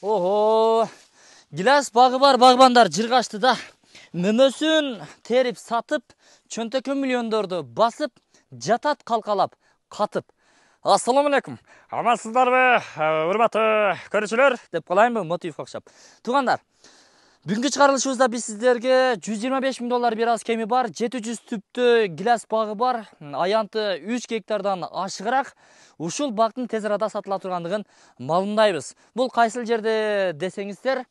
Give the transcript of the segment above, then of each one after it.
Ого, гилас багы бар багбандар жыргашты да. Мөмөсүн терип сатып, чөнтөккө миллиондорду басып, жатат калкалап, катып. Ассаламу алейкум. Амансыздарбы, урматтуу көрүүчүлөр деп калайынбы, мотив окшоп. Туугандар, бүгүнкү чыгарылышыбызда биз сиздерге $125,000 бир аз кеми бар, 700 түптүү гилас багы бар, аянты 3 гектардан ашыгыраак. Ушул бактын тез арада сатыла тургандыгын маалымдайбыз. Бул кайсыл жерде десеңиздер,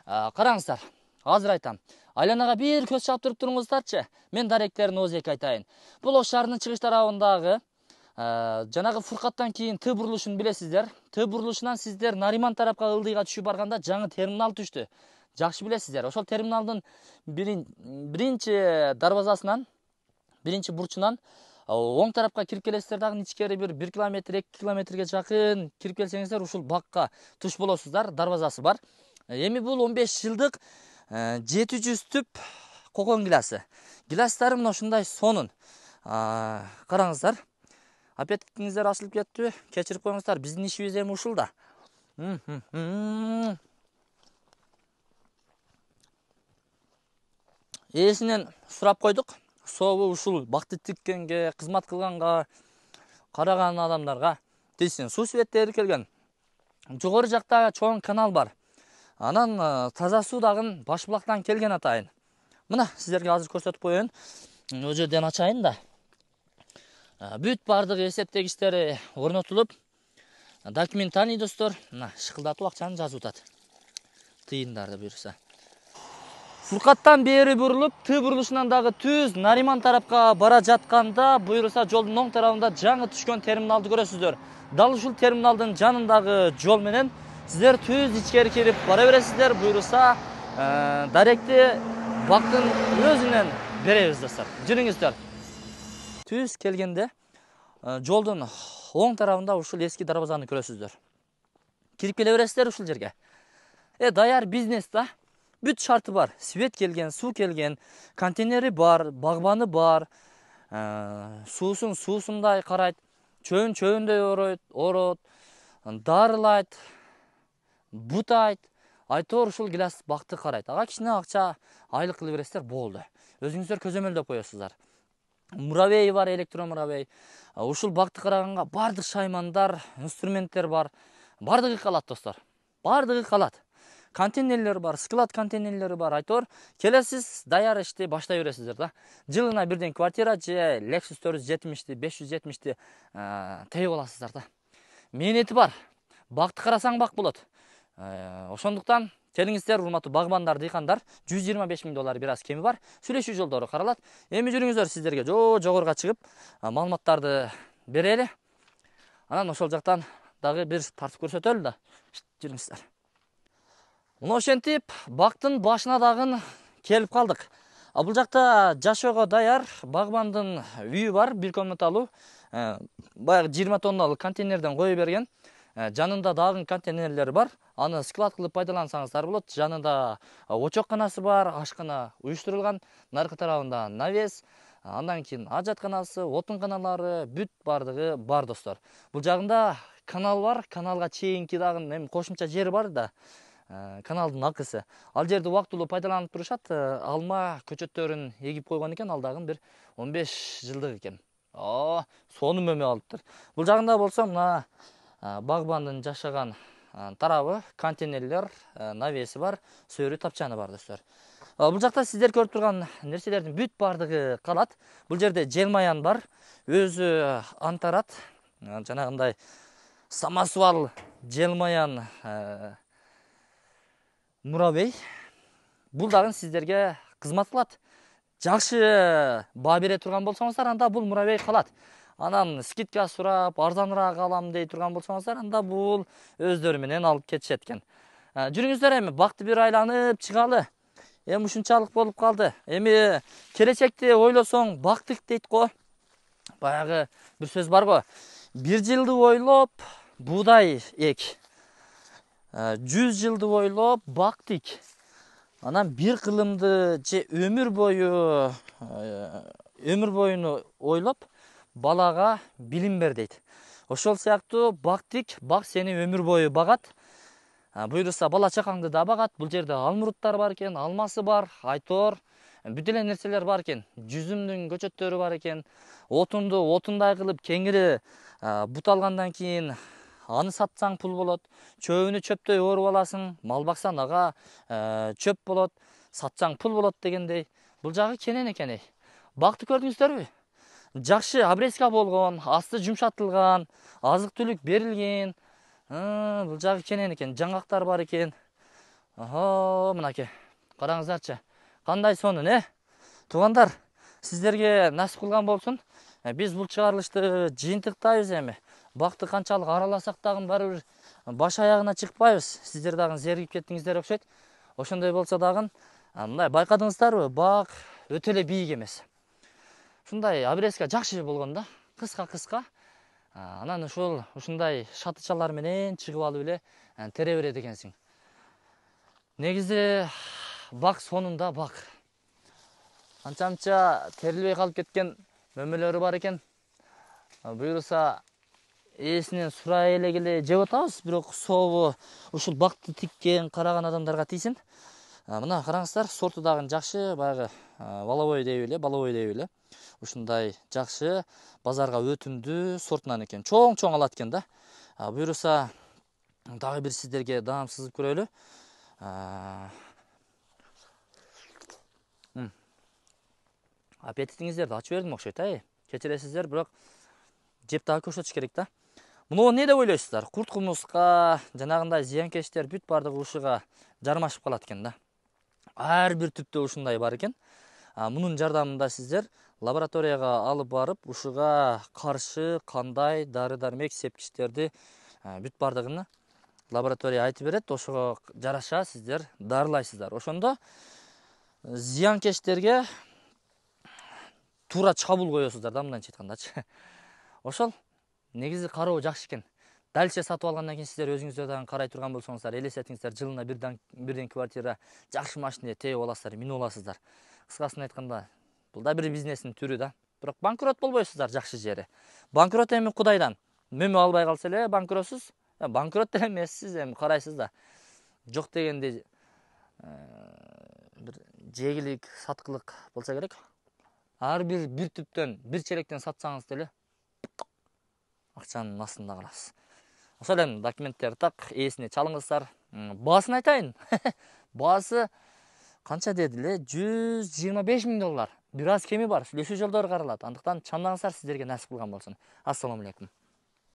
караңыздар. Азыр айтам. Айланага бир көз чаап туруп туруңуздарчы. Мен даректерин ооз-эки айтайын. Бул Ош шаарынын чыгыш тарабындагы жанагы Фуркаттан кийин Т бурулушун билесиздер. Т бурулушунан сиздер Нариман тарапка ылдыйга түшүп барганда жаңы терминал түштү. Жакшы билесиздер. Ошол терминалдын биринчи дарбазасынан, биринчи бурчунан оң тарапка кирип келесиздер, дагы ичкери бир 1 километр, 2 километрге жакын кирип келсеңиздер, ушул бакка туш болосуздар, дарбазасы бар. Эми бул 15 жылдык 700 түп кокон гиласы. Гиластары мына ушундай сонун. Караңыздар. Аппетитиңиздер ачылып кетти. Кечирип коюңуздар. Биздин ишибиз эми ушул да. Ээсинен сурап койдук. Сообу ушул бакты тиккенге, кызмат кылганга, караган адамдарга дейсин. Суу светтери келген. Жогору жакта чоң канал бар. Анан таза суу дагы Башбулактан келген атайын. Мына сиздерге азыр көрсөтүп коеюн. О жерден ачайын да. Бүт бардык эсептегичтери орнотулуп, документальный достор, мына шыкылдатып акчаны жазып атат. Тыйындарды буюрса. Фуркаттан бери бурулуп, Т бурулушунан дагы түз Нариман тарапка бара жатканда, буюрса жолдун оң тарабында жаңы түшкөн терминалды көрөсүздөр. Дал ушул терминалдын жанындагы жол менен сиздер түз ичкери кирип бара бересиздер, буюрса даректи бактын өзүнөн беребиз достор. Жүрүңүздөр. Түз келгенде жолдун оң тарабында ушул эски дарбазаны көрөсүздөр. Кирип келе бересиздер ушул жерге. Даяр бизнес да. Бүт шарты бар. Свет келген, суу келген, контейнери бар, багбаны бар. Суусундай карайт, чөйүндөй орот, дарылайт, бутайт. Айтор ушул гилас бакты карайт. Ага кичине акча айлык кылып бересиздер, болду. Өзүңүздөр көзөмөлдөп коесуздар. Муравей бар, электромуравей. Ушул бакты караганга бардык шаймандар, инструменттер бар. Бардыгы калат достор. Бардыгы калат. Контейнерлер бар, склад контейнерлери бар. Айтор келесиз, даяр ишти баштай бересиздер да. Жылына бирден квартира же Lexus 470ти, 570ти тейип аласыздар да. Мээнети бар. Бакты карасаң бак болот. Ошондуктан келиңиздер, урматтуу багбандар, дыйкандар, $125,000 бир аз кеми бар. Сүйлөшүү жолдору каралат. Эми жүрүңүздөр, сиздерге жогоруга чыгып маалыматтарды берели. Анан ошол жактан дагы бир тартып көрсөтөлү да. Жүрүңүздөр. Мына ошентип бактын башына дагы келип калдык. Бул жакта жашоого даяр багбандын үйү бар, бир комнаталуу. Баягы 20 тонналык контейнерден кое берген. Жанында дагы контейнерлери бар. Аны склад кылып пайдалансаңыздар болот. Жанында очокканасы бар, ашкана уюштурулган. Наркы тарабында навес, андан кийин ажатканасы, отунканалары, бүт бардыгы бар достор. Бул жагында канал бар. Каналга чейинки дагы эми кошумча жер бар да. Каналдын акысы. Ал жерди убактылуу пайдаланып турушат. Алма көчөттөрүн эгип койгон экен, ал дагы бир 15 жылдык экен. Сону мөмө алыптыр. Бул жагында болсо мына багбандын жашаган тарабы, контейнерлер, навеси бар, сөөрү тапчаны бар достор. Бул жакта сиздер көрүп турган нерселердин бүт бардыгы калат. Бул жерде желмаян бар, өзү антарат, жанагындай самосвал, желмаян, муравей. Бул дагы сиздерге кызмат кылат. Жакшы баа бере турган болсоңуздар, анда бул муравей калат. Анан скидка сурап, арзаныраак алам дей турган болсоңуздар, анда бул өздөрү менен алып кетишет экен. Жүрүңүздөр, эми бакты бир айланып чыгалы. Эми ушунчалык болуп калды. Эми келечекти ойлосоң бактык дейт го. Баягы бир сөз бар го. 1 жылды ойлоп, буудай эк. 100 жылды ойлоп, бактык. Анан бир кылымды же өмүр боюну ойлоп, балага билим бер дейт. Ошол сыяктуу бактык, бак сени өмүр бою багат. буюрса бала чакаңды да багат. Бул жерде алмуруттар бар экен, алмасы бар, айтор, бүт эле нерселер бар экен. Жүзүмдүн көчөттөрү бар экен. Отунду отундай кылып кеңири бут алгандан кийин аны сатсаң пул болот. Чөбүнү чөптөй оруп аласың, мал баксаң ага чөп болот, сатсаң пул болот дегендей. Бул жагы кенен экен. Бакты көрдүңүздөрбү? Жакшы обрезка болгон, асты жумшатылган, азык түлүк берилген. Бул жагы кенен экен, жаңгактар бар экен. Мынакей. Караңыздарчы. Кандай сонун, Туугандар, сиздерге насип кылган болсун. Биз бул чыгарылышты жыйынтыктайбыз эми. Бакты канчалык араласак дагы баары бир баш аягына чыкпайбыз. Сиздер дагы зеригип кеттиңиздер окшойт. Ошондой болсо дагы мындай байкадыңыздарбы? Бак өтө эле бийик эмес. Ушундай обрезка жакшы болгон да. Кыска. Анан ушундай шатычалар менен чыгып алып эле тере берет экенсиң. Негизи бак сонунда бак. Анча терилбей калып кеткен мөмөлөрү бар экен. Буюрса ээсинен сурай элегиле жеп атабыз, бирок сообу ушул бакты тиккен, караган адамдарга тийсин. Мына караңыздар, сорту дагы жакшы, баягы балабой дейби эле. Ушундай жакшы, базарга өтүмдүү сортунан экен. Чоң алат экен да. Буюрса дагы бир сиздерге даам сызып көрөлү. Аппетитиңиздерди ачып бердим окшойт, кечиресиздер, бирок жеп дагы көрсөтүш керек да. Муну эмне деп ойлойсуздар? Курт кумуска, жанагындай зыянкечтер бүт бардыгы ушуга жармашып калат экен да. Ар бир түптө ушундай бар экен. Мунун жардамында сиздер лабораторияга алып барып, ушуга каршы кандай дары-дармек, сепкичтерди бүт бардыгын лаборатория айтып берет. Ошого жараша сиздер дарылайсыздар. Ошондо зыянкечтерге туура чабуул коесуздар да, мындайча айткандачы. Ошол негизи кароо жакшы экен. Дальше сатып алгандан кийин сиздер өзүңүздөр дагы карай турган болсоңуздар, элестетиңиздер, жылына бирден квартира, жакшы машина тээп аласыздар, минип аласыздар. Кыскасын айтканда, бул да бир бизнестин түрү да. Бирок банкрот болбойсуздар жакшы жери. Банкрот эми Кудайдан. Мөмө албай калса эле банкротсуз. Банкрот деле эмессиз, эми карайсыз да. Жок дегенде бир жегилик, саткылык болсо керек. Ар бир түптөн, бир челектен сатсаңыз деле акчанын астында каласыз. Ошол эми документтерди так ээсине чалыңыздар. Баасын айтайын. Баасы канча деди эле? $125.000. Бир аз кеми бар, сүйлөшүү жолдору каралат. Андыктан чамдаңыздар, сиздерге насип кылган болсун. Ассаламу алейкум.